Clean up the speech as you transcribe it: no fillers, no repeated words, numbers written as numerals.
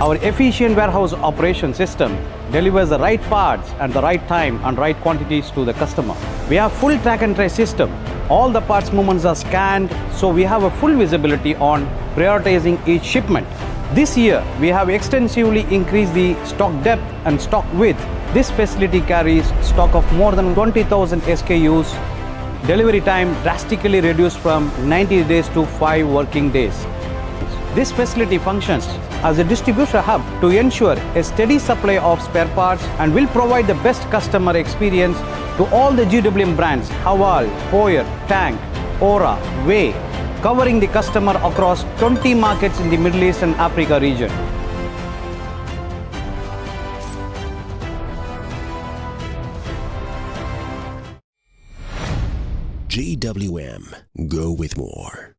Our efficient warehouse operation system delivers the right parts and the right time and right quantities to the customer. We have full track and trace system. All the parts movements are scanned, so we have a full visibility on prioritizing each shipment. This year, we have extensively increased the stock depth and stock width. This facility carries stock of more than 20,000 SKUs. Delivery time drastically reduced from 90 days to 5 working days. This facility functions as a distribution hub to ensure a steady supply of spare parts and will provide the best customer experience to all the GWM brands, Haval, Hoyer, Tank, Ora, Way, covering the customer across 20 markets in the Middle East and Africa region. GWM. Go with more.